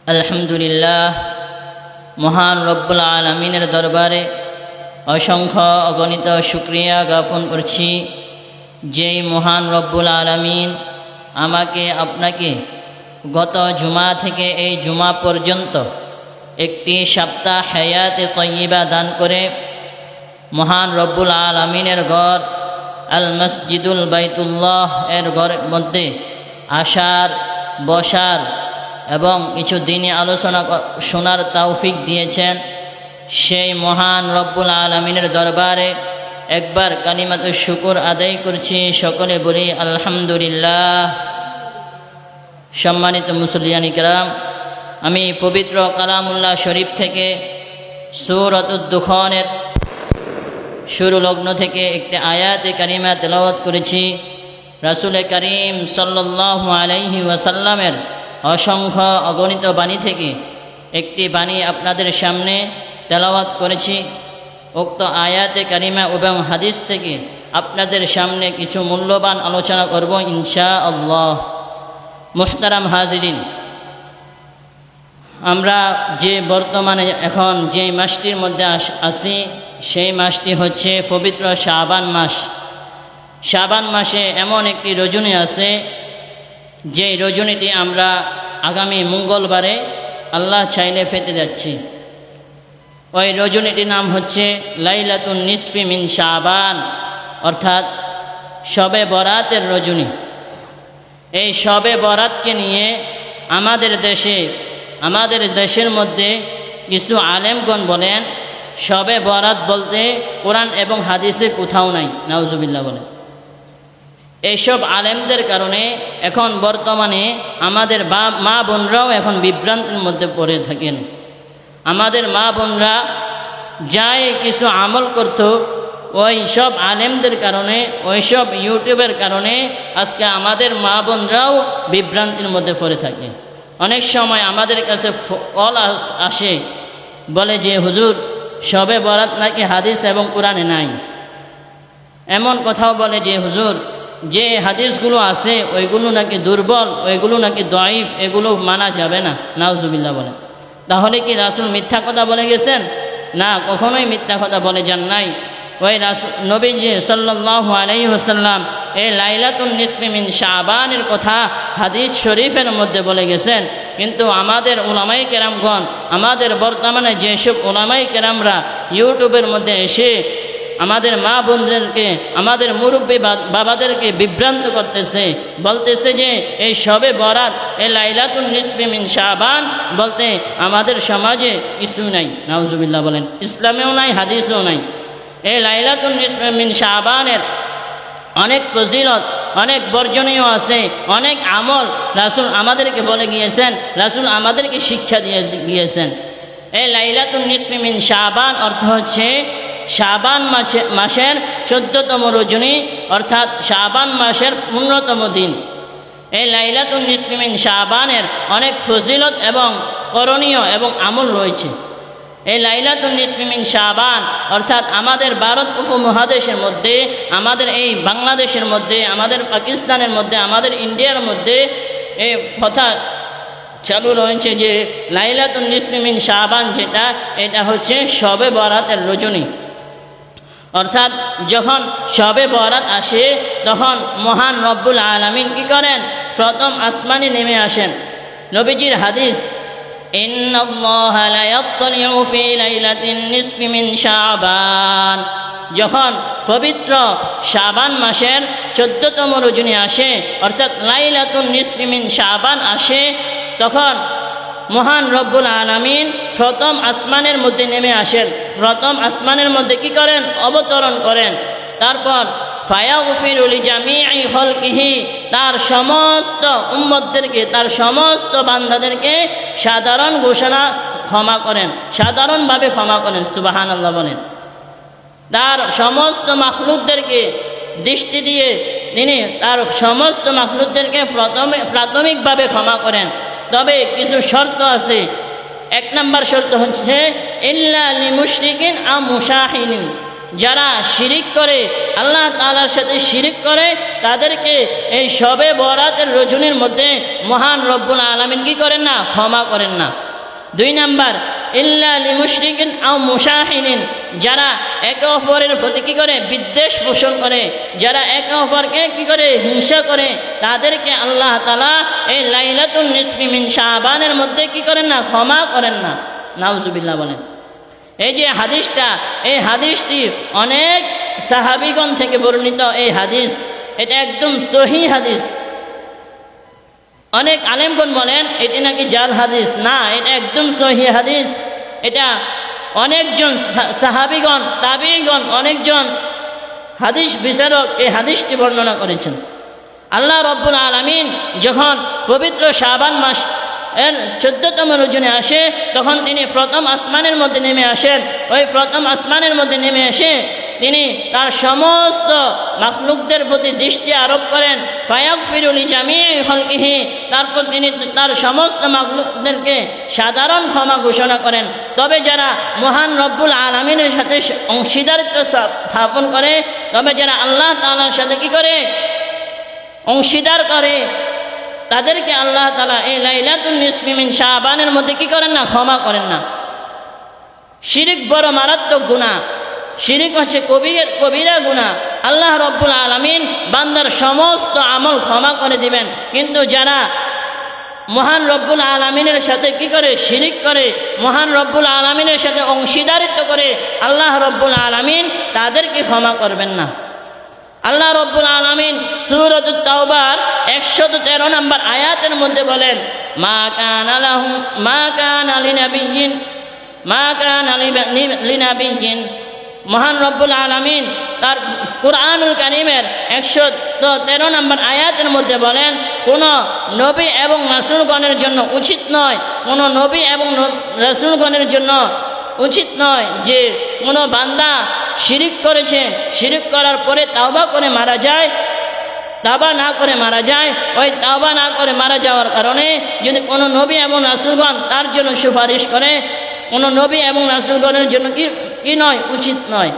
আলহামদুলিল্লাহ, মহান রব্বুল আলামিনের দরবারে অসংখ্য অগণিত শুকরিয়া জ্ঞাপন করছি। যেই মহান রব্বুল আলামিন আমাকে আপনাকে গত জুমা থেকে এই জুমা পর্যন্ত একটি সপ্তাহ হায়াতে তয়্যিবা দান করে মহান রব্বুল আলামিনের ঘর আল মসজিদুল বাইতুল্লাহ এর ঘরের মধ্যে আসার, বসার এবং কিছু দিনী আলোচনা শোনার তৌফিক দিয়েছেন। সেই মহান রব্বুল আলামিনের দরবারে একবার কালিমাতুশ শুকর আদায় করছি। সকলে বলি আলহামদুলিল্লাহ। সম্মানিত মুসলিয়ান ইকরাম, আমি পবিত্র কালামুল্লাহ শরীফ থেকে সূরাতুদ দুখানের শুরু লগ্ন থেকে একটি আয়াতে কারিমা তেলাওয়াত করেছি। রাসূল করিম সাল্লাল্লাহু আলাইহি ওয়াসাল্লামের অসংখ্য অগণিত বাণী থেকে একটি বাণী আপনাদের সামনে তেলাওয়াত করেছি। উক্ত আয়াতে কারিমা এবং হাদিস থেকে আপনাদের সামনে কিছু মূল্যবান আলোচনা করব ইনশাআল্লাহ। মুহতারাম হাজিরিন, আমরা যে বর্তমানে এখন যে মাসটির মধ্যে আছি সেই মাসটি হচ্ছে পবিত্র শাবান মাস। শাবান মাসে এমন একটি রজনী আছে, যেই রজনীটি আমরা আগামী মঙ্গলবারে আল্লাহ চাইলে পেতে যাচ্ছি। ওই রজনীটির নাম হচ্ছে লাইলাতুন নিসফি মিন শাবান, অর্থাৎ শবে বরাতের রজনী। এই শবে বরাতকে নিয়ে আমাদের দেশের মধ্যে কিছু আলেমগণ বলেন শবে বরাত বলতে কোরআন এবং হাদিসে কোথাও নাই, নাউজুবিল্লাহ বলেন। এইসব আলেমদের কারণে এখন বর্তমানে আমাদের মা বোনরাও এখন বিভ্রান্তির মধ্যে পড়ে থাকেন। আমাদের মা বোনরা যাই কিছু আমল করত, ওই সব আলেমদের কারণে, ওই সব ইউটিউবের কারণে আজকে আমাদের মা বোনরাও বিভ্রান্তির মধ্যে পড়ে থাকে। অনেক সময় আমাদের কাছে কল আসে, বলে যে হুজুর শবে বরাত নাকি হাদিস এবং কোরআনে নাই। এমন কথাও বলে যে হুজুর যে হাদিসগুলো আছে ওইগুলো নাকি দুর্বল, ওইগুলো নাকি দয়ীফ, এগুলো মানা যাবে না, নাউজুবিল্লাহ বলে। তাহলে কি রাসূল মিথ্যা কথা বলে গেছেন? না, কখনোই মিথ্যা কথা বলে যান নাই। ওই নবীজি সাল্লাল্লাহু আলাইহি ওয়াসাল্লাম এই লাইলাতুন নিসফি মিন শাবানের কথা হাদিস শরীফের মধ্যে বলে গেছেন। কিন্তু আমাদের উলামায়ে কেরামগণ, আমাদের বর্তমানে যেসব উলামায়ে কেরামরা ইউটিউবের মধ্যে এসে আমাদের মা বোনদেরকে, আমাদের মুরব্বী বাবাদেরকে বিভ্রান্ত করতেছে, বলতেছে যে এই শবে বরাত, এই লাইলাতুন নিসফি মিন শাবান বলতে আমাদের সমাজে কিছু নাই, নাউজুবিল্লাহ বলেন। ইসলামেও নাই, হাদিসেও নাই। এই লাইলাতুন নিসফি মিন শাবানের অনেক ফজিলত, অনেক বর্জনীয় আছে, অনেক আমল রাসূল আমাদেরকে বলে গিয়েছেন, রাসূল আমাদেরকে শিক্ষা দিয়ে গিয়েছেন। এই লাইলাতুন নিসফি মিন শাবান অর্থ হচ্ছে শাবান মাসের 14তম রজনী, অর্থাৎ শাবান মাসের 15তম দিন। এই লাইলাতুন নিসফি মিন শাবানের অনেক ফজিলত এবং করণীয় এবং আমল রয়েছে। এই লাইলাতুন নিসফি মিন শাবান অর্থাৎ আমাদের ভারত উপমহাদেশের মধ্যে, আমাদের এই বাংলাদেশের মধ্যে, আমাদের পাকিস্তানের মধ্যে, আমাদের ইন্ডিয়ার মধ্যে এই কথা চালু রয়েছে যে লাইলাতুন নিসফি মিন শাবান যেটা, এটা হচ্ছে শবে বরাতের রজনী। অর্থাৎ যখন শবে বরাত আসে তখন মহান রব্বুল আলামিন কি করেন? প্রথম আসমানে নেমে আসেন। নবীজির হাদিস, ইন্নাল্লাহা লা ইয়াত্তালিউ ফি লাইলাতিন নিসফি মিন শাবান, যখন পবিত্র শাবান মাসের 14তম রজনী আসে, অর্থাৎ লাইলাতুন নিসফি মিন শাবান আসে, তখন মহান রব্বুল আলামিন প্রথম আসমানের মধ্যে নেমে আসেন। প্রথম আসমানের মধ্যে কি করেন? অবতরণ করেন। তারপর ফায়াগফিরু লিজামিই খালকিহি, তার সমস্ত উম্মতদেরকে, তার সমস্ত বান্দাদেরকে সাধারণ ঘোষণা ক্ষমা করেন, সাধারণভাবে ক্ষমা করেন। সুবহানাল্লাহ বলেন। তার সমস্ত মাখলুকদেরকে দৃষ্টি দিয়ে তিনি তার সমস্ত মাখলুকদেরকে প্রাথমিকভাবে ক্ষমা করেন। তবে কিছু শর্ত আছে। 1 নম্বর শর্ত হচ্ছে ইল্লা লিমুশরিকিন আও মুশাহিনিন, যারা শিরিক করে, আল্লাহ তাআলার সাথে শিরিক করে, তাদেরকে এই শবে বরাতের রজনীর মধ্যে মহান রব্বুল আলামিন কি করেন না? ক্ষমা করেন না। 2 নাম্বার, ইল্লা লিমুশরিকিন আও মুশাহিনিন, যারা একে অপরের প্রতি কি করে? বিদ্বেষ পোষণ করে, যারা একে অপরকে কি করে? হিংসা করে, তাদেরকে আল্লাহ তাআলা এই লাইলাতুন নিসফি মিন শাবানের মধ্যে কি করেন না? ক্ষমা করেন না। নাউজুবিল্লাহ বলেন। এই যে হাদিসটা, এই হাদিসটি অনেক সাহাবীগণ থেকে বর্ণিত এই হাদিস, এটা একদম সহিহ হাদিস। অনেক আলেমগণ বলেন এটি নাকি জাল হাদিস, না, এটা একদম সহিহ হাদিস। এটা অনেকজন সাহাবীগণ, তাবিঈগণ, অনেকজন হাদিস বিচারক এই হাদিসটি বর্ণনা করেছেন। আল্লাহ রব্বুল আলামিন যখন পবিত্র শাবান মাস এর 14তম রজনী আসে, তখন তিনি প্রথম আসমানের মধ্যে নেমে আসেন। ওই প্রথম আসমানের মধ্যে নেমে এসে তিনি তার সমস্ত মাখলুকদের প্রতি দৃষ্টি আরোপ করেন। ফায়াগফিরু লিজামিই খালকিহি, তারপর তিনি তার সমস্ত মাখলুকদেরকে সাধারণ ক্ষমা ঘোষণা করেন। তবে যারা মহান রব্বুল আলামিনের সাথে অংশীদারিত্ব স্থাপন করে, তবে যারা আল্লাহ তাআলার সাথে কি করে? অংশীদার করে, তাদেরকে আল্লাহ তাআলা এই লাইলাতুন নিসফি মিন শাবানের মধ্যে কি করেন না? ক্ষমা করেন না। শিরিক বড় মারাত্মক গুনাহ। শিরিক হচ্ছে কবিরা গুনাহ। আল্লাহ রব্বুল আলামিন বান্দার সমস্ত আমল ক্ষমা করে দিবেন, কিন্তু যারা মহান রব্বুল আলামিনের সাথে কি করে? শিরিক করে, মহান রব্বুল আলামিনের সাথে অংশীদারিত্ব করে, আল্লাহ রব্বুল আলামিন তাদেরকে ক্ষমা করবেন না। আল্লাহ রব্বুল আলামিন সূরাতুত তাওবার 113 নম্বর আয়াতের মধ্যে বলেন, মা কানা লিনাবিয়্যিন, মহান রব্বুল আলামিন তার কুরআনুল কারীমের 113 নম্বর আয়াতের মধ্যে বলেন, কোন নবী এবং রাসূলগণের জন্য উচিত নয়, কোন নবী এবং রাসূলগণের জন্য উচিত নয় যে কোনো বান্দা শিরিক করেছে, শিরিক করার পরে তাওবা করে মারা যায়, তাওবা না করে মারা যায়। ওই তাওবা না করে মারা যাওয়ার কারণে যদি কোনো নবী এবং রাসূলগণ তার জন্য সুপারিশ করে, কোনো নবী এবং রাসূলগণের জন্য কি নয়? উচিত নয়।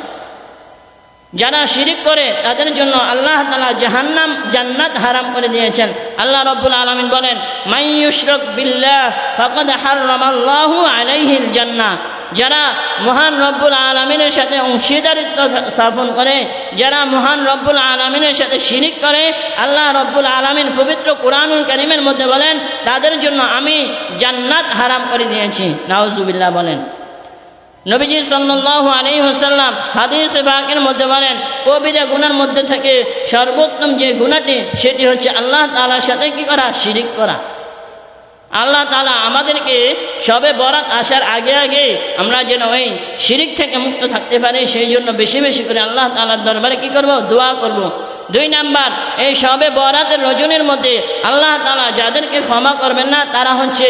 যারা শিরিক করে তাদের জন্য আল্লাহ তাআলা জাহান্নাম, জান্নাত হারাম করে দিয়েছেন। আল্লাহ রব্বুল আলামিন বলেন, মান ইউশরিক বিল্লাহ ফাকাদ হারামাল্লাহু আলাইহিল জান্নাহ, যারা মহান রব্বুল আলামিনের সাথে অংশীদারিত্ব স্থাপন করে, যারা মহান রব্বুল আলামিনের সাথে শিরিক করে, আল্লাহ রব্বুল আলামিন পবিত্র কুরআনুল কারীমের মধ্যে বলেন, তাদের জন্য আমি জান্নাত হারাম করে দিয়েছি। নাউজুবিল্লাহ বলেন। নবীজি সাল্লাল্লাহু আলাইহি ওয়াসাল্লাম হাদিসে পাকের মধ্যে বলেন, কবিরা গুনার মধ্যে থেকে সর্বোত্তম যে গুনাহটি, সেটি হচ্ছে আল্লাহ তাআলার সাথে কি করা? শিরিক করা। আল্লাহ তাআলা আমাদেরকে শবে বরাত আসার আগে আগে আমরা যেন ওই শিরিক থেকে মুক্ত থাকতে পারি, সেই জন্য বেশি বেশি করে আল্লাহ তাআলার দরবারে কি করব? দোয়া করব। 2 নাম্বার, এই শবে বরাতের রজনীর মধ্যে আল্লাহ তাআলা যাদেরকে ক্ষমা করবেন না, তারা হচ্ছে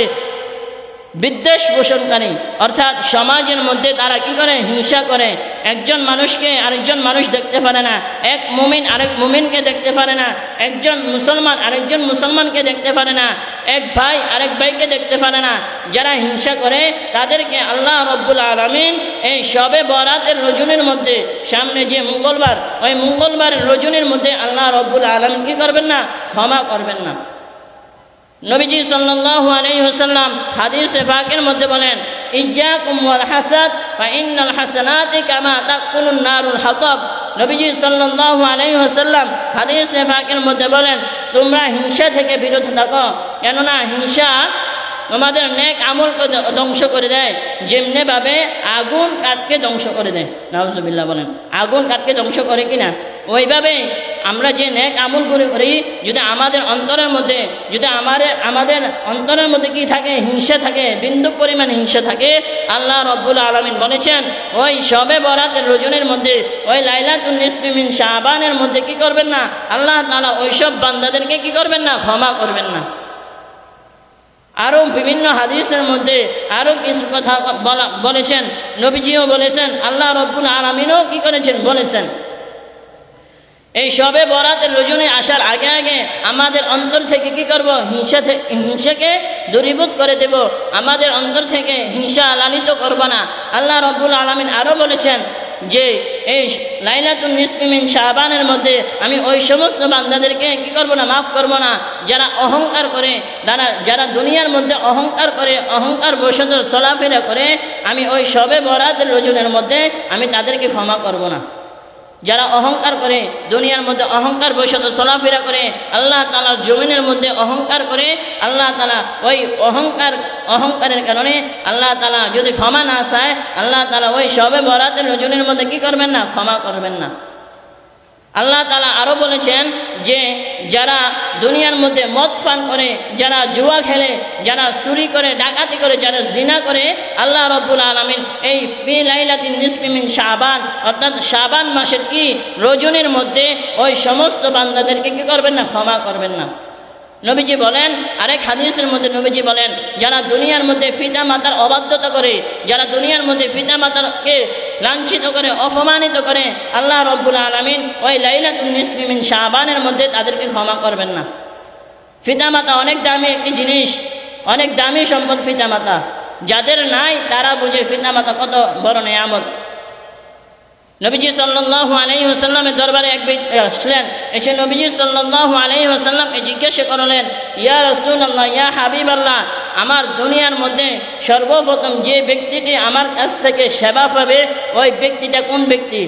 বিদ্বেষ পোষণকারী, অর্থাৎ সমাজের মধ্যে তারা কি করে? হিংসা করে। একজন মানুষকে আরেকজন মানুষ দেখতে পারে না, এক মুমিন আরেক মুমিনকে দেখতে পারে না, একজন মুসলমান আরেকজন মুসলমানকে দেখতে পারে না, এক ভাই আরেক ভাইকে দেখতে পারে না। যারা হিংসা করে তাদেরকে আল্লাহ রব্বুল আলামিন এই শবে বরাতের রজনীর মধ্যে, সামনে যে মঙ্গলবার, ওই মঙ্গলবারের রজনীর মধ্যে আল্লাহ রব্বুল আলামিন কি করবেন না? ক্ষমা করবেন না। নবীজি সাল্লাল্লাহু আলাইহি ওয়াসাল্লাম হাদিসে পাকের মধ্যে বলেন, ইয়্যাকুম ওয়াল হাসাদ ফা ইন্নাল হাসানাতি কামা তাকুলুন নারুল হাতাব। নবীজি সাল্লাল্লাহু আলাইহি ওয়াসাল্লাম হাদিসে পাকের মধ্যে বলেন, তোমরা হিংসা থেকে বিরত থাকো, কেননা হিংসা আমাদের নেক আমলকে ধ্বংস করে দেয়, যেমনি ভাবে আগুন কাঠকে ধ্বংস করে দেয়। নাউজুবিল্লাহ বলেন। আগুন কাঠকে ধ্বংস করে কিনা, ওইভাবে আমরা যে নেক আমলগুলো করি, যদি আমাদের অন্তরের মধ্যে, যদি আমাদের অন্তরের মধ্যে কি থাকে? হিংসা থাকে, বিন্দু পরিমাণ হিংসা থাকে, আল্লাহ রব্বুল আলামিন বলেছেন ওই শবে বরাতের রজনীর মধ্যে, ওই লাইলাতুন নিসফি মিন শাবানের মধ্যে কি করবেন না? আল্লাহ তাআলা ওইসব বান্দাদেরকে কি করবেন না? ক্ষমা করবেন না। আরও বিভিন্ন হাদিসের মধ্যে আরও কিছু কথা বলেছেন, নবীজিও বলেছেন, আল্লাহ রব্বুল আলামিনও কি করেছেন? বলেছেন। এই শবে বরাতের রজনী আসার আগে আগে আমাদের অন্তর থেকে কি করব? হিংসাকে দূরীভূত করে দেব, আমাদের অন্তর থেকে হিংসা লালিত করব না। আল্লাহ রব্বুল আলামিন আরও বলেছেন, যে এই লাইলাতুন নিসফি মিন শাবানের মধ্যে আমি ওই সমস্ত বান্দাদেরকে কি করব না, মাফ করব না, যারা অহংকার করে, যারা দুনিয়ার মধ্যে অহংকার করে, অহংকার বশত চলাফেরা করে, আমি ওই শবে বরাতের রজনীর মধ্যে আমি তাদেরকে ক্ষমা করব না। যারা অহংকার করে, দুনিয়ার মধ্যে অহংকার বশত চলাফেরা করে, আল্লাহ তাআলার জমিনের মধ্যে অহংকার করে, আল্লাহ তাআলা ওই অহংকারের কারণে আল্লাহ তাআলা যদি ক্ষমা না চায়, আল্লাহ তাআলা ওই শবে বরাতের রজনীর মধ্যে কি করবেন না, ক্ষমা করবেন না। আল্লাহ তাআলা আরও বলেছেন যে যারা দুনিয়ার মধ্যে মদ পান করে, যারা জুয়া খেলে, যারা চুরি করে, ডাকাতি করে, যারা জিনা করে, আল্লাহ রাব্বুল আলামিন এই ফি লাইলাতিন নিসফি মিন শাবান অর্থাৎ শাবান মাসের কি রজনীর মধ্যে ওই সমস্ত বান্দাদেরকে কি করবেন না, ক্ষমা করবেন না। নবীজি বলেন, আরেক হাদিসের মধ্যে নবীজি বলেন, যারা দুনিয়ার মধ্যে পিতা মাতার অবাধ্যতা করে, যারা দুনিয়ার মধ্যে পিতা মাতাকে লাঞ্ছিত করে, অপমানিত করে, আল্লাহ রাব্বুল আলামিন ওই লাইলাতুন নিসফি মিন শাবানের মধ্যে তাদেরকে ক্ষমা করবেন না। পিতা মাতা অনেক দামি একটি জিনিস, অনেক দামি সম্পদ পিতা মাতা। যাদের নাই তারা বুঝে পিতা মাতা কত বড় নেয়ামত। নবীজি সাল্লাল্লাহু আলাইহি ওয়াসাল্লামের দরবারে এক ব্যক্তি আসলেন, এসে নবীজি সাল্লাল্লাহু আলাইহি ওয়াসাল্লামকে জিজ্ঞাসা করলেন, ইয়া রাসূলুল্লাহ, ইয়া হাবিবাল্লাহ, আমার দুনিয়ার মধ্যে সর্বপ্রথম যে ব্যক্তিটি আমার কাছ থেকে সেবা পাবে ওই ব্যক্তিটা কোন ব্যক্তি?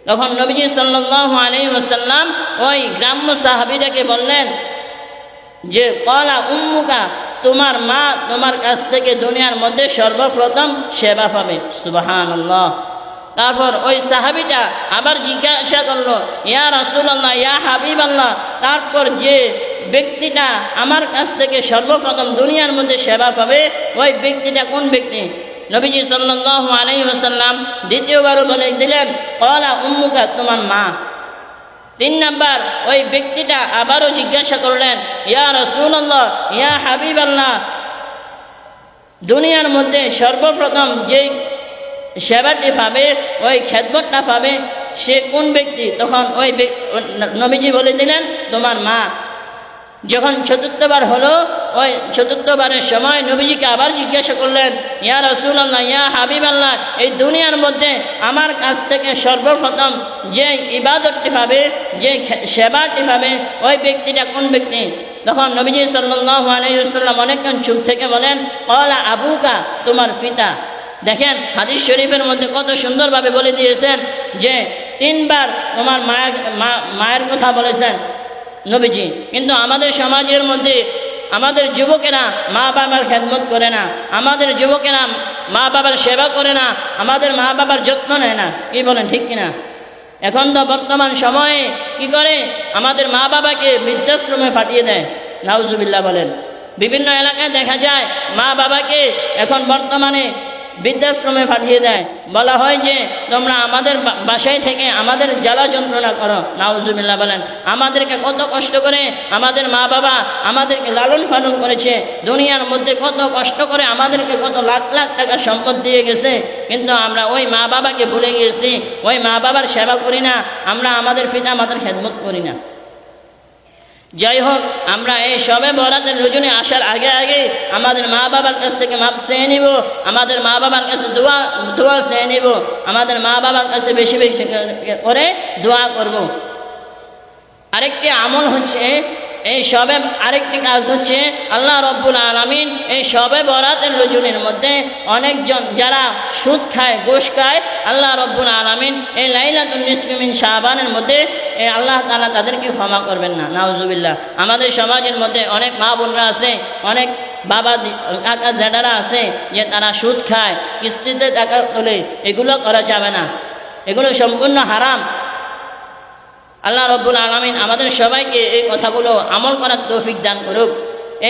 তখন নবীজি সাল্লাল্লাহু আলাইহি ওয়াসাল্লাম ওই গ্রাম্য সাহাবীটাকে বললেন যে ক্বালা উম্মুকা, তোমার মা তোমার কাছ থেকে দুনিয়ার মধ্যে সর্বপ্রথম সেবা পাবে। সুবহানাল্লাহ। তারপর ওই সাহাবীটা আবার জিজ্ঞাসা করলো, ইয়া রাসূলুল্লাহ, ইয়া হাবিবাল্লাহ, তারপর যে ব্যক্তিটা আমার কাছ থেকে সর্বপ্রথম দুনিয়ার মধ্যে সেবা পাবে ওই ব্যক্তিটা কোন ব্যক্তি? নবীজি সাল্লাল্লাহু আলাইহি ওয়াসাল্লাম দ্বিতীয়বারও বলে দিলেন, ক্বালা উম্মুকা, তোমার মা। 3 নাম্বার ওই ব্যক্তিটা আবারও জিজ্ঞাসা করলেন, ইয়া রাসূলুল্লাহ, ইয়া হাবিবাল্লাহ, দুনিয়ার মধ্যে সর্বপ্রথম যে সেবাটি পাবে, ওই খেদমতটা পাবে, সে কোন ব্যক্তি? তখন ওই নবীজি বলে দিলেন, তোমার মা। যখন চতুর্থবার হলো, ওই চতুর্থবারের সময় নবীজিকে আবার জিজ্ঞাসা করলেন, ইয়া রাসূলুল্লাহ, ইয়া হাবিবাল্লাহ, এই দুনিয়ার মধ্যে আমার কাছ থেকে সর্বপ্রথম যে ইবাদতটি পাবে, যে সেবাটি পাবে, ওই ব্যক্তিটা কোন ব্যক্তি? তখন নবীজি সাল্লাল্লাহু আলাইহি ওয়াসাল্লাম অনেকক্ষণ চুপ থেকে বলেন, ক্বালা আবুকা, তোমার পিতা। দেখেন হাদিস শরীফের মধ্যে কত সুন্দরভাবে বলে দিয়েছেন যে 3 বার তোমার মায়ের কথা বলেছেন নবীজি। কিন্তু আমাদের সমাজের মধ্যে আমাদের যুবকেরা মা বাবার খেদমত করে না, আমাদের যুবকেরা মা বাবার সেবা করে না, আমাদের মা বাবার যত্ন নেয় না। কি বলেন, ঠিক কিনা? এখন তো বর্তমান সময়ে কি করে, আমাদের মা বাবাকে বৃদ্ধাশ্রমে পাঠিয়ে দেয়। নাউজুবিল্লাহ বলেন। বিভিন্ন এলাকায় দেখা যায় মা বাবাকে এখন বর্তমানে বৃদ্ধাশ্রমে পাঠিয়ে দেয়। বলা হয় যে তোমরা আমাদের বাসায় থেকে আমাদের জ্বালা যন্ত্রণা করো। নাউজুবিল্লাহ বলেন। আমাদেরকে কত কষ্ট করে আমাদের মা বাবা আমাদেরকে লালন পালন করেছে, দুনিয়ার মধ্যে কত কষ্ট করে আমাদেরকে কত লাখ লাখ টাকা সম্পদ দিয়ে গেছে, কিন্তু আমরা ওই মা বাবাকে ভুলে গিয়েছি, ওই মা বাবার সেবা করি না, আমরা আমাদের পিতা মাতার খেদমত করি না। যাই হোক, আমরা এই শবে বরাতের রজনী আসার আগে আগে আমাদের মা বাবার কাছ থেকে মাপ চেয়ে নিব, আমাদের মা বাবার কাছে দোয়া চেয়ে নিব, আমাদের মা বাবার কাছে বেশি বেশি করে দোয়া করব। আরেকটি আমল হচ্ছে এই শবে, আরেকটি কাজ হচ্ছে আল্লাহ রব্বুল আলামিন এই শবে বরাতের রজনীর মধ্যে অনেকজন যারা সুদ খায়, ঘুষ খায়, আল্লাহ রব্বুল আলামিন এই লাইলাতুন নিসফি মিন শাবানের মধ্যে আল্লাহ তাআলা তাদেরকে ক্ষমা করবেন না। নাউজুবিল্লাহ। আমাদের সমাজের মধ্যে অনেক মা বোনরা আছে, অনেক বাবা কাকা জেঠারা আছে যে তারা সুদ খায়, কিস্তিতে টাকা তোলে। এগুলো করা যাবে না, এগুলো সম্পূর্ণ হারাম। আল্লাহ রব্বুল আলামিন আমাদের সবাইকে এই কথাগুলো আমল করার তৌফিক দান করুক।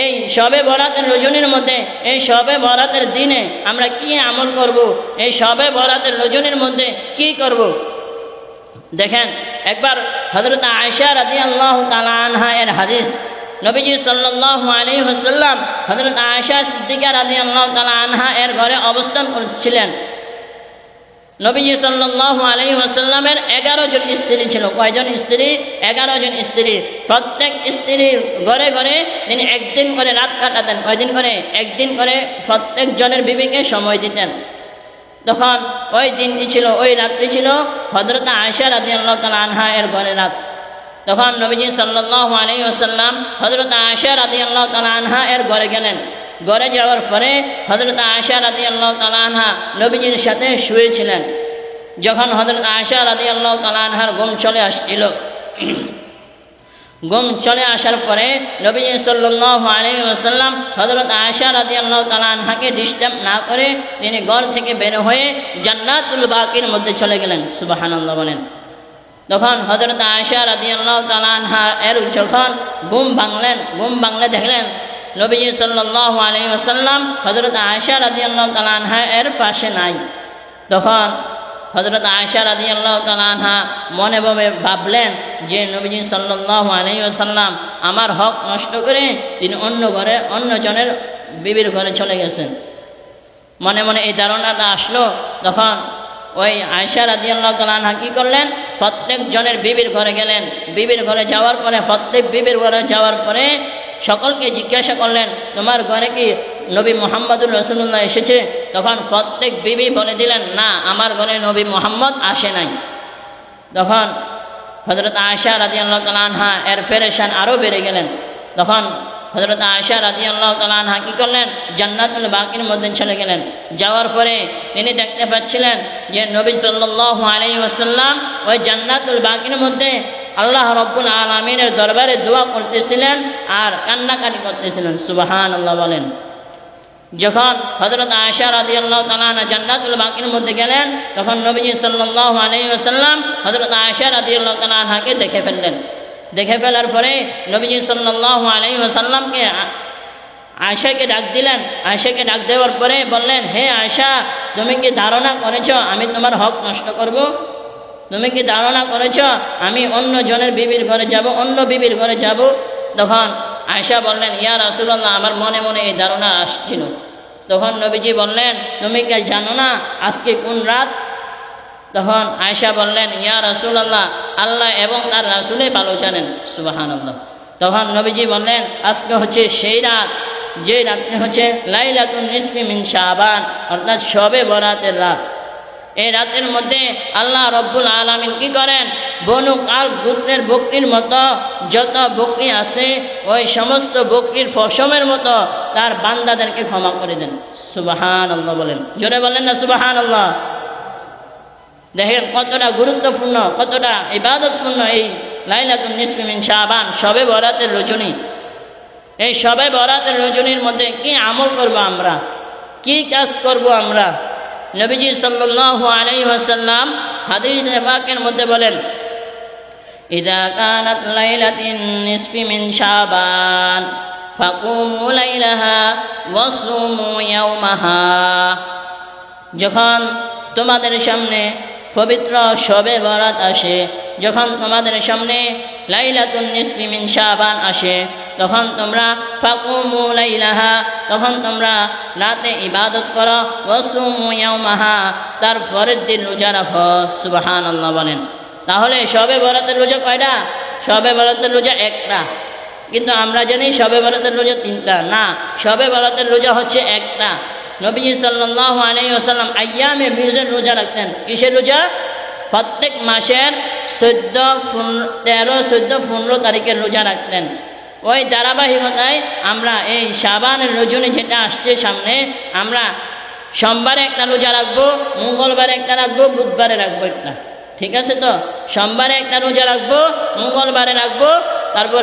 এই শবে বরাতের রজনীর মধ্যে, এই শবে বরাতের দিনে আমরা কি আমল করব, এই শবে বরাতের রজনীর মধ্যে কি করব? দেখেন, একবার হযরত আয়েশা রাদিয়াল্লাহু তাআলা আনহা এর হাদিস, নবীজি সাল্লাল্লাহু আলাইহি ওয়াসাল্লাম হযরত আয়েশা সিদ্দিকা রাদিয়াল্লাহু তাআলা আনহা এর ঘরে অবস্থান করছিলেন। নবীজি সাল্লাল্লাহু আলাইহি ওয়াসাল্লামের 11 জন স্ত্রী ছিল। কয়জন স্ত্রী? 11 জন স্ত্রী। প্রত্যেক স্ত্রীর ঘরে ঘরে তিনি একদিন করে রাত কাটাতেন। কয়দিন করে? একদিন করে প্রত্যেক জনের বিবিকে সময় দিতেন। তখন ওই দিনটি ছিল, ওই রাত্রি ছিল হযরত আয়েশা রাদিয়াল্লাহু তাআলা আনহা এর ঘরে রাত। তখন নবীজি সাল্লাল্লাহু আলাইহি ওয়াসাল্লাম হযরত আয়েশা রাদিয়াল্লাহু তাআলা আনহা এর ঘরে গেলেন। ঘরে যাওয়ার পরে হযরত আয়েশা রাদিয়াল্লাহু তাআলা আনহা নবীজির সাথে শুয়েছিলেন। যখন হযরত আয়েশা রাদিয়াল্লাহু তাআলা আনহার ঘুম চলে আসছিল, ঘুম চলে আসার পরে নবীজি সাল্লাল্লাহু আলাইহি ওয়াসাল্লাম হযরত আয়েশা রাদিয়াল্লাহু তাআলা আনহাকে ডিস্টার্ব না করে তিনি ঘর থেকে বের হয়ে জান্নাতুল বাকির মধ্যে চলে গেলেন। সুবহানাল্লাহ বলেন। তখন হযরত আয়েশা রাদিয়াল্লাহু তাআলা আনহা এর যখন ঘুম ভাঙলে দেখলেন নবীজি সাল্লাল্লাহু আলাইহি ওয়াসাল্লাম হযরত আয়েশা রাদিয়াল্লাহু তাআলা আনহা এর পাশে নাই। তখন হযরত আয়েশা রাদিয়াল্লাহু তাআলা আনহা মনে মনে ভাবলেন যে নবীজি সাল্লাল্লাহু আলাইহি ওয়াসাল্লাম আমার হক নষ্ট করে তিনি অন্য জনের বিবির ঘরে চলে গেছেন। মনে মনে এই ধারণাটা আসলো। তখন ওই আয়েশা রাদিয়াল্লাহু তাআলা আনহা কি করলেন, প্রত্যেক জনের বিবির ঘরে গেলেন। বিবির ঘরে যাওয়ার পরে প্রত্যেক বিবির ঘরে যাওয়ার পরে সকলকে জিজ্ঞাসা করলেন তোমার ঘরে কি নবী মুহাম্মদুর রাসূলুল্লাহ এসেছে? তখন প্রত্যেক বিবি বলে দিলেন না, আমার ঘরে নবী মুহাম্মদ আসে নাই। তখন হযরত আয়েশা রাদিয়াল্লাহু তাআলা আনহা এর পেরেশান আরও বেড়ে গেলেন। তখন হযরত আয়েশা রাদিয়াল্লাহু তাআলা আনহা কি করলেন, জান্নাতুল বাকির মধ্যে চলে গেলেন। যাওয়ার পরে তিনি দেখতে পাচ্ছিলেন যে নবী সাল্লাল্লাহু আলাইহি ওয়াসাল্লাম ওই জান্নাতুল বাকির মধ্যে আল্লাহ রাব্বুল আলামিনের দরবারে দোয়া করতেছিলেন আর কান্নাকাটি করতেছিলেন। সুবহানাল্লাহ বলেন। যখন হযরত আয়েশা রাদিয়াল্লাহু তাআলা আনহা জান্নাতুল বাকির মধ্যে গেলেন তখন নবীজি সাল্লাল্লাহু আলাইহি ওয়াসাল্লাম হযরত আয়েশা রাদিয়াল্লাহু তাআলা আনহাকে দেখে ফেললেন। দেখে ফেলার পরে নবীজি সাল্লাল্লাহু আলাইহি ওয়াসাল্লামকে আয়েশাকে ডাক দিলেন। আয়েশাকে ডাক দেওয়ার পরে বললেন, হে আয়েশা, তুমি কি ধারণা করেছ আমি তোমার হক নষ্ট করব? তুমি কি ধারণা করেছ আমি অন্য জনের বিবির ঘরে যাব, অন্য বিবির ঘরে যাব? তখন আয়েশা বললেন, ইয়া রাসূলুল্লাহ, আমার মনে মনে এই ধারণা আসছিল। তখন নবীজি বললেন, তুমি কি জানো না আজকে কোন রাত? তখন আয়েশা বললেন, ইয়া রাসূলুল্লাহ, আল্লাহ এবং তার রাসূলই ভালো জানেন। সুবহানাল্লাহ। তখন নবীজি বললেন, আজকে হচ্ছে সেই রাত যে রাত্রি হচ্ছে লাইলাতুন নিসফি মিন শাবান, অর্থাৎ শবে বরাতের রাত। এই রাতের মধ্যে আল্লাহ রব্বুল আলামিন কি করেন, বনু কাল গোত্রের বকরির মতো যত বকরি আছে ওই সমস্ত বকরির ফসমের মতো তার বান্দাদেরকে ক্ষমা করে দেন। সুবহানাল্লাহ বলেন। জোরে বলেন না সুবহানাল্লাহ। দেখেন কতটা গুরুত্বপূর্ণ, কতটা ইবাদতপূর্ণ এই লাইলাতুন নিসফি মিন শাবান, শবে বরাতের রজনী। এই শবে বরাতের রজনীর মধ্যে কি আমল করব আমরা, কি কাজ করব আমরা? নবীজি সাল্লাল্লাহু আলাইহি ওয়াসাল্লাম হাদিস পাকের মধ্যে বলেন, ইযা কানাত লাইলাতুন নিসফি মিন শাবান ফাকুমু লাইলাহা ওয়াসুমু ইয়াওমাহা। যখন তোমাদের সামনে পবিত্র শবে বরাত আসে, যখন তোমাদের সামনে লাইলাতুন নিসফি মিন শাবান আসে, তখন তোমরা ফাকুমু লাইলাহা, তখন তোমরা রাতে ইবাদত করো, ওয়াসুমু ইয়াওমাহা, তার পরের দিন রোজা রাখো। সুবহানাল্লাহ বলেন। তাহলে শবে বরাতের রোজা কয়টা? শবে বরাতের রোজা একটা, কিন্তু আমরা জানি শবে বরাতের রোজা তিনটা। না, শবে বরাতের রোজা হচ্ছে একটা। নবীজি সাল্লাল্লাহু আলাইহি ওয়াসাল্লাম আইয়ামে বীজের রোজা রাখতেন। কিসের রোজা? প্রত্যেক মাসের 13, 14, 15 তারিখের রোজা রাখতেন। ওই ধারাবাহিকতায় আমরা এই শাবানের রজনী যেটা আসছে সামনে, আমরা সোমবারে একটা রোজা রাখবো, মঙ্গলবারে একটা রাখবো, বুধবারে রাখবো একটা। ঠিক আছে তো? সোমবারে একটা রোজা রাখবো, মঙ্গলবারে রাখবো, তারপর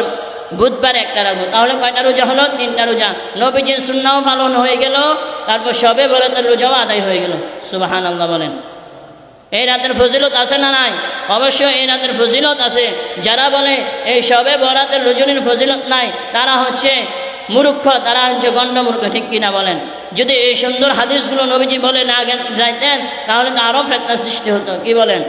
বুধবারে একটা রাখবো। তাহলে কয়টা রোজা হলো? 3টা রোজা। নবীজির সুন্নাহও পালন হয়ে গেল, তারপর শবে বরাতের রোজাও আদায় হয়ে গেল। সুবহানাল্লাহ বলেন। এই রাতের ফজিলত আছে না নাই? অবশ্যই এই রাতের ফজিলত আছে। যারা বলে এই শবে বরাতের রজনীর ফজিলত নাই, তারা হচ্ছে মূর্খ, তারা হচ্ছে গণ্ডমূর্খ। ঠিক কিনা বলেন? যদি এই সুন্দর হাদিসগুলো নবীজি বলে না যাইতেন তাহলে তো আরও ফেতনা সৃষ্টি হতো। কি বলেন?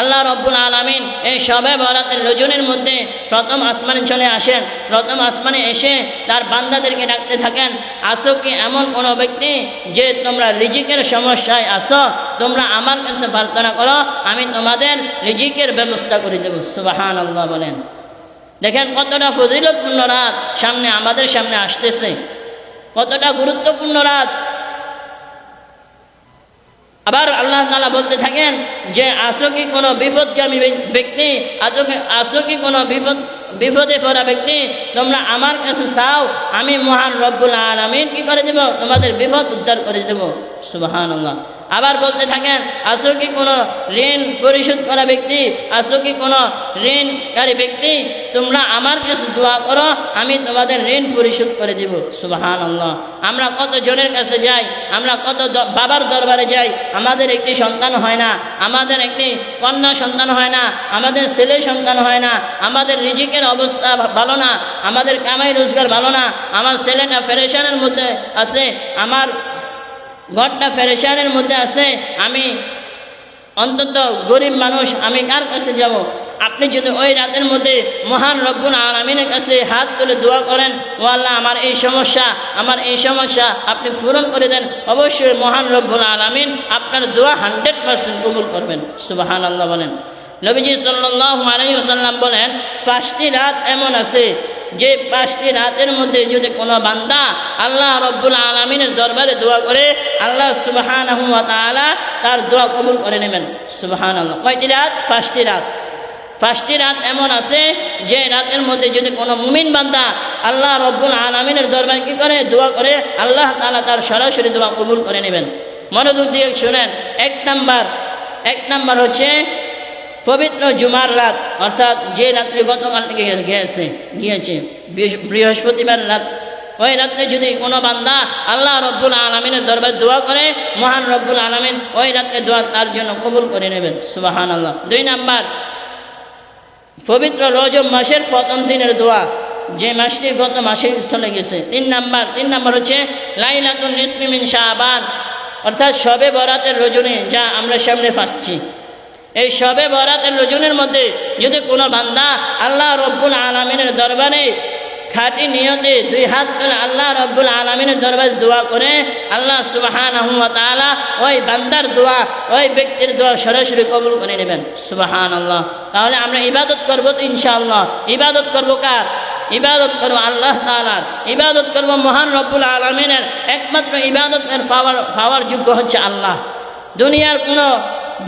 আল্লাহ রব্বুল আলামিন এই শবে বরাতের রজনীর মধ্যে প্রথম আসমানে চলে আসেন। প্রথম আসমানে এসে তার বান্দাদেরকে ডাকতে থাকেন, আসো কি এমন কোনো ব্যক্তি যে তোমরা রিজিকের সমস্যায় আসো, তোমরা আমার কাছে প্রার্থনা করো, আমি তোমাদের রিজিকের ব্যবস্থা করে দেব। সুবহানাল্লাহ বলেন। দেখেন কতটা ফজিলতপূর্ণ রাত সামনে আমাদের সামনে আসতেছে, কতটা গুরুত্বপূর্ণ রাত। আবার আল্লাহ তাআলা বলতে থাকেন যে আসো কি কোনো বিপদগামী ব্যক্তি, আসো কি কোনো বিপদে পড়া ব্যক্তি, তোমরা আমার কাছে চাও, আমি মহান রব্বুল আলামিন কি করে দেব, তোমাদের বিপদ উদ্ধার করে দেব। সুবহানাল্লাহ। আবার বলতে থাকেন আসো কি কোনো ঋণ পরিশোধ করা ব্যক্তি, আসো কি কোনো ঋণকারী ব্যক্তি, তোমরা আমার কাছে দোয়া করো, আমি তোমাদের ঋণ পরিশোধ করে দেব। সুবহানাল্লাহ। আমরা কত জনের কাছে যাই, আমরা কত বাবার দরবারে যাই, আমাদের একটি সন্তান হয় না, আমাদের একটি কন্যা সন্তান হয় না, আমাদের ছেলে সন্তান হয় না, আমাদের রিজিকের অবস্থা ভালো না, আমাদের কামাই রোজগার ভালো না, আমার ছেলেটা পেরেশানের মধ্যে আছে, আমার ঘরটা পেরেশানের মধ্যে আছে, আমি অন্তত গরিব মানুষ, আমি কার কাছে যাব? আপনি যদি ওই রাতের মধ্যে মহান রব্বুল আলামিনের কাছে হাত তুলে দোয়া করেন, ও আল্লাহ আমার এই সমস্যা আপনি পূরণ করে দেন, অবশ্যই মহান রব্বুল আলামিন আপনার দোয়া 100% কবুল করবেন। সুবহানাল্লাহ বলেন। নবীজি সাল্লাল্লাহু আলাইহি ওয়াসাল্লাম বলেন 5টি রাত এমন আছে যে 5টি রাতের মধ্যে যদি কোনো বান্দা আল্লাহ রব্বুল আলামিনের দরবারে দোয়া করে, আল্লাহ সুবহানাহু ওয়া তাআলা তার দোয়া কবুল করে নেবেন। সুবহানাল্লাহ। কয়টি রাত? 5টি রাত। 5টি রাত এমন আছে যে রাতের মধ্যে যদি কোনো মুমিন বান্দা আল্লাহ রব্বুল আলামিনের দরবারে কি করে, দোয়া করে, আল্লাহ তাআলা তার সরাসরি দোয়া কবুল করে নেবেন। মনোযোগ দিয়ে শুনেন। এক নাম্বার হচ্ছে পবিত্র জুমার রাত, অর্থাৎ যে রাত্রি গতকাল থেকে গিয়েছে বৃহস্পতিবার রাত, ওই রাত্রে যদি কোনো বান্দা আল্লাহ রব্বুল আলামিনের দরবারে দোয়া করে, মহান রব্বুল আলামিন ওই রাত্রে দোয়া তার জন্য কবুল করে নেবেন। সুবহানাল্লাহ। 2 নাম্বার পবিত্র রজব মাসের প্রথম দিনের দোয়া, যে মাসটি গত মাসে চলে গেছে। 3 নাম্বার হচ্ছে লাইলাতুন নিসফি মিন শাবান, অর্থাৎ শবে বরাতের রজনী, যা আমরা সামনে পাচ্ছি। এই শবে বরাতের রজনীর মধ্যে যদি কোনো বান্দা আল্লাহ রব্বুল আলামিনের দরবারে খাঁটি নিয়তে 2 হাত তুলে আল্লাহ রব্বুল আলামিনের দরবারে দোয়া করে, আল্লাহ সুবহানাহু ওয়া তাআলা ওই বান্দার দোয়া, ওই ব্যক্তির দোয়া সরাসরি কবুল করে নেবেন। সুবহানাল্লাহ। তাহলে আমরা ইবাদত করব তো ইনশাআল্লাহ। ইবাদত করব কার? ইবাদত করব আল্লাহ তাআলার, ইবাদত করব মহান রব্বুল আলামিনের। একমাত্র ইবাদতের পাওয়ার যোগ্য হচ্ছে আল্লাহ। দুনিয়ার কোনো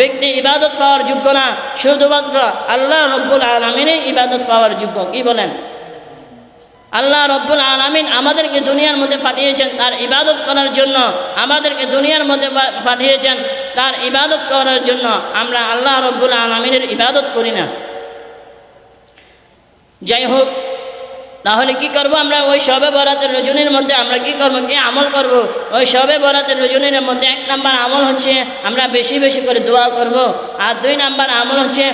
ব্যক্তি ইবাদত পাওয়ার যোগ্য না, শুধুমাত্র আল্লাহ রব্বুল আলামিনই ইবাদত পাওয়ার যোগ্য। কি বলেন? আল্লাহ রব্বুল আলামিন আমাদেরকে দুনিয়ার মধ্যে পাঠিয়েছেন তার ইবাদত করার জন্য, আমাদেরকে দুনিয়ার মধ্যে পাঠিয়েছেন তার ইবাদত করার জন্য। আমরা আল্লাহ রব্বুল আলামিনের ইবাদত করি না। যাই হোক, তাহলে কি করব আমরা? ওই শবে বরাতের রজনীর মধ্যে আমরা কি করব, কি আমল করব? ওই শবে বরাতের রজনীর মধ্যে 1 নাম্বার আমল হচ্ছে আমরা বেশি বেশি করে দোয়া করব। আর 2 নাম্বার আমল হচ্ছে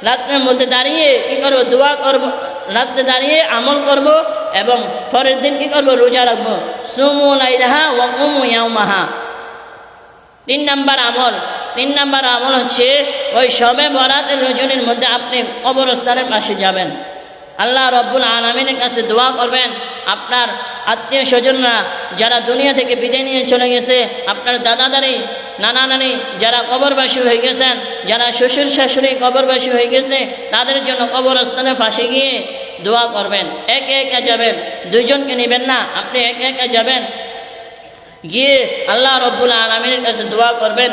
রাতের মধ্যে দাঁড়িয়ে কি করব, দোয়া করব, রাতে দাঁড়িয়ে আমল করব, এবং পরের দিন কি করব, রোজা রাখবো। সুমু লাইলাহা ওয়া কুমু ইয়াওমাহা। 3 নাম্বার আমল হচ্ছে ওই শবে বরাতের রজনীর মধ্যে আপনি কবরস্থানের পাশে যাবেন, আল্লাহ রব্বুল আলামিনের কাছে দোয়া করবেন। আপনার আত্মীয় স্বজনরা যারা দুনিয়া থেকে বিদায় নিয়ে চলে গেছে, আপনার দাদা দাদি, নানা নানি যারা কবরবাসী হয়ে গেছেন, যারা শ্বশুর শাশুড়ি কবরবাসী হয়ে গেছে, তাদের জন্য কবরস্থানের পাশে গিয়ে দোয়া করবেন। একে একে যাবেন, 2 জনকে নেবেন না, আপনি একে একে যাবেন, গিয়ে আল্লাহ রব্বুল আলামিনের কাছে দোয়া করবেন।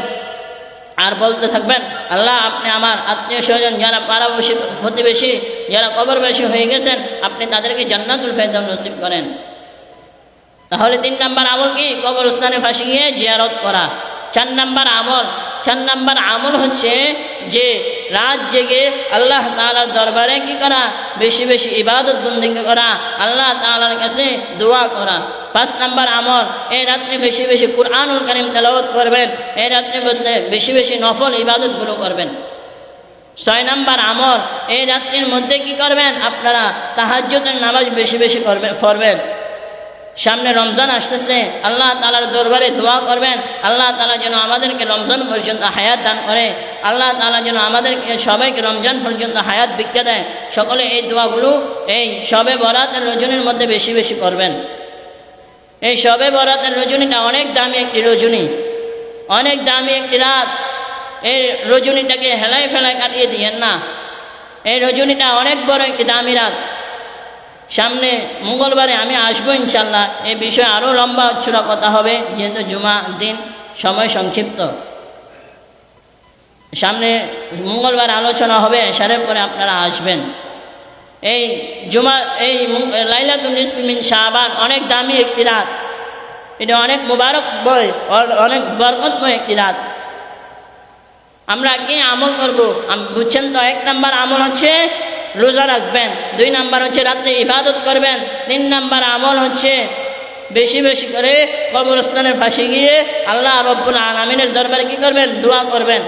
আর বলতে থাকবেন, আল্লাহ আপনি আমার আত্মীয় স্বজন যারা পাড়াবসী প্রতিবেশী যারা কবরবাসী হয়ে গেছেন, আপনি তাদেরকে জান্নাতুল ফেরদাউস নসিব করেন। তাহলে 3 নাম্বার আমল কি? কবরস্থানে ফাঁসি গিয়ে জিয়ারত করা। 4 নাম্বার আমল হচ্ছে যে রাত জেগে আল্লাহ তাআলার দরবারে কি করা, বেশি বেশি ইবাদত বন্দেগী করা, আল্লাহ তাআলার কাছে দোয়া করা। 5 নাম্বার আমল, এই রাত্রে বেশি বেশি কুরআনুল কারীম তেলাওয়াত করবেন, এই রাত্রের মধ্যে বেশি বেশি নফল ইবাদতগুলো করবেন। 6 নাম্বার আমল, এই রাত্রির মধ্যে কি করবেন, আপনারা তাহাজ্জুদের নামাজ বেশি বেশি পড়বেন। সামনে রমজান আসতেছে, আল্লাহ তাআলার দরবারে দোয়া করবেন, আল্লাহ তাআলা যেন আমাদেরকে রমজান পর্যন্ত হায়াত দান করে, আল্লাহ তাআলা যেন আমাদেরকে সবাইকে রমজান পর্যন্ত হায়াত ভিক্ষা দেয়। সকলে এই দোয়াগুলো এই শবে বরাতের রজনীর মধ্যে বেশি বেশি করবেন। এই শবে বরাতের রজনীটা অনেক দামি একটি রজনী, অনেক দামি একটি রাত। এই রজনীটাকে হেলায় ফেলায় কাটিয়ে দিয়েন না। এই রজনীটা অনেক বড় একটি দামি রাত। সামনে মঙ্গলবারে আমি আসবো ইনশাল্লাহ, এই বিষয়ে আরও লম্বা চূড়া কথা হবে, যেহেতু জুমা দিন, সময় সংক্ষিপ্ত। সামনে মঙ্গলবার আলোচনা হবে, এশারের পরে আপনারা আসবেন। এই লাইলাতুন নিসফি মিন শাবান অনেক দামি একটি রাত, এটা অনেক মুবারক বই, অনেক বরকতময় একটি রাত। আমরা কি আমল করব বুঝছেন তো? 1 নাম্বার আমল হচ্ছে রোজা রাখবেন, 2 নাম্বার হচ্ছে রাত্রে ইবাদত করবেন, 3 নাম্বার আমল হচ্ছে বেশি বেশি করে কবরস্থানের পাশে গিয়ে আল্লাহ রব্বুল আলামিনের দরবারে কি করবেন? দোয়া করবেন।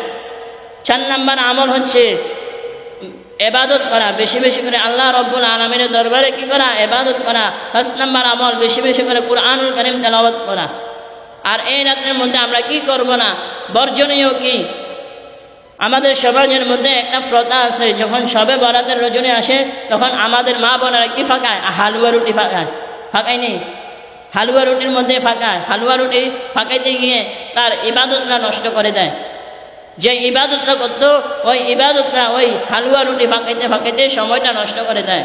4 নাম্বার আমল হচ্ছে ইবাদত করা, বেশি বেশি করে আল্লাহ রব্বুল আলামিনের দরবারে কি করা? ইবাদত করা। 5 নাম্বার আমল বেশি বেশি করে কুরআনুল কারীম তেলাওয়াত করা। আর এই রাতের মধ্যে আমরা কি করব না, বর্জনীয় কি? আমাদের সমাজের মধ্যে একটা প্রথা আছে, যখন শবে বরাতের রজনী আসে তখন আমাদের মা বোনেরা কি ফাঁকায়? হালুয়া রুটি ফাঁকায়। ফাঁকায়নি? হালুয়া রুটির মধ্যে ফাঁকায়। হালুয়া রুটি ফাঁকাইতে গিয়ে তার ইবাদতটা নষ্ট করে দেয়। যে ইবাদতটা করতো ওই ইবাদতটা ওই হালুয়া রুটি ফাঁকাইতে ফাঁকাইতে সময়টা নষ্ট করে দেয়।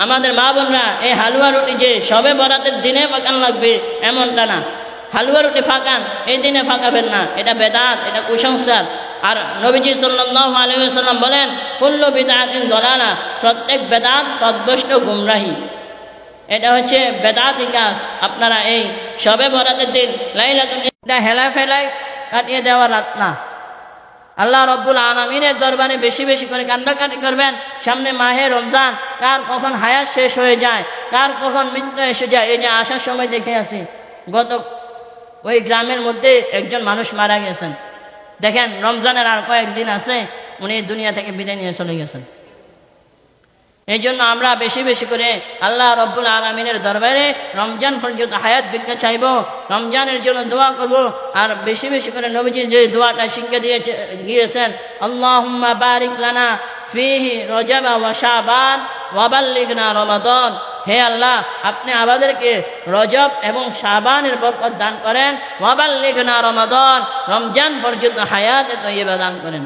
আমাদের মা বোনরা এই হালুয়া রুটি যে শবে বরাতের দিনে ফাঁকান লাগবে এমনটা না। হালুয়া রুটি ফাঁকান, এই দিনে ফাঁকাবেন না, এটা বেদাত, এটা কুসংস্কার। আর নবীজি সাল্লাল্লাহু আলাইহি ওয়াসাল্লাম বলেন, কুল্লু বিদআতিন দালালা, প্রত্যেক বেদাত পথভ্রষ্ট গুমরাহি। এটা হচ্ছে বেদাতি কাজ। আপনারা এই শবে বরাতের দিন লাইলাতুল এটা হেলা ফেলায় কাটিয়ে দেওয়া রাত না। আল্লাহ রব্বুল আলামিনের দরবারে বেশি বেশি করে কান্নাকাটি করবেন। সামনে মাহে রমজান, কার কখন হায়াত শেষ হয়ে যায়, কার কখন মৃত্যু এসে যায়। এই যে আসার সময় দেখে আসি, গত ওই গ্রামের মধ্যে একজন মানুষ মারা গেছেন। দেখেন রমজানের আর কয়েকদিন আছে, উনি দুনিয়া থেকে বিদায় নিয়ে চলে গেছেন। এই জন্য আমরা বেশি বেশি করে আল্লাহ রব্বুল আলামিনের দরবারে রমজান পর্যন্ত হায়াত ভিক্ষা চাইব, রমজানের জন্য দোয়া করব। আর বেশি বেশি করে নবীজি যে দোয়াটা শিক্ষা দিয়েছেন, আল্লাহুম্মা বারিক লানা ফিহি রজব ওয়া শাবান ওয়া বাল্লিগনা রমাদান। হে আল্লাহ, আপনি আমাদেরকে রজব এবং শাবানের বরকত দান করেন, ওয়া বাল্লিগনা রমাদান, রমজান পর্যন্ত হায়াতে তয়্যিবা দান করেন।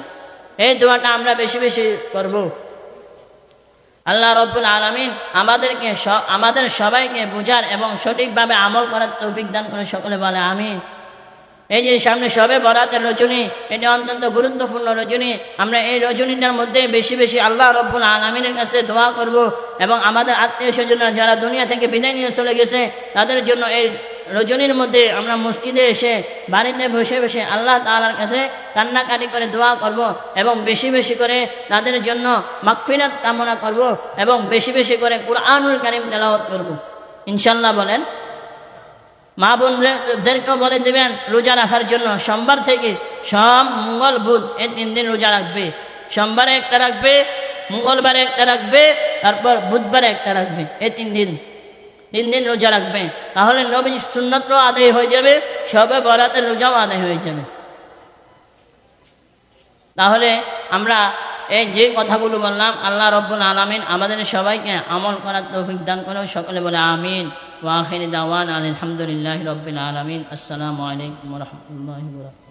এই দোয়াটা আমরা বেশি বেশি করব। আল্লাহ রব্বুল আলামিন আমাদের সবাইকে বুঝার এবং সঠিকভাবে আমল করার তৌফিক দান করে। সকলে বলে আমিন। এই যে সামনে শবে বরাতের রজনী, এটা অত্যন্ত গুরুত্বপূর্ণ রজনী। আমরা এই রজনীটার মধ্যে বেশি বেশি আল্লাহ রব্বুল আলামিনের কাছে দোয়া করব এবং আমাদের আত্মীয় স্বজন যারা দুনিয়া থেকে বিদায় নিয়ে চলে গেছে তাদের জন্য এই রজনীর মধ্যে আমরা মসজিদে এসে বাড়িতে বসে বসে আল্লাহ তাআলার কাছে কান্নাকাটি করে দোয়া করব এবং বেশি বেশি করে তাদের জন্য মাগফিরাত কামনা করব এবং বেশি বেশি করে কুরআনুল কারীম তেলাওয়াত করব ইনশাআল্লাহ। বলেন। মা বোনদেরকেও বলে দেবেন রোজা রাখার জন্য। সোমবার থেকে সোম, মঙ্গল, বুধ এই 3 দিন রোজা রাখবে। সোমবারে একটা রাখবে, মঙ্গলবারে একটা রাখবে, তারপর বুধবারে একটা রাখবে। এই 3 দিন রোজা রাখবে। তাহলে নবীর সুন্নতও আদায় হয়ে যাবে, শবে বরাতের রোজাও আদায় হয়ে যাবে। তাহলে আমরা এই যে কথাগুলো বললাম, আল্লাহ রব্বুল আলামিন আমাদের সবাইকে আমল করার তৌফিক দান করে। সকলে বলে আমিন। ওয়া আখিরু দাওয়ানা আলহামদুলিল্লাহি রাব্বিল আলামিন। আসসালামু আলাইকুম ওয়া রাহমাতুল্লাহি ওয়া বারাকাতুহু।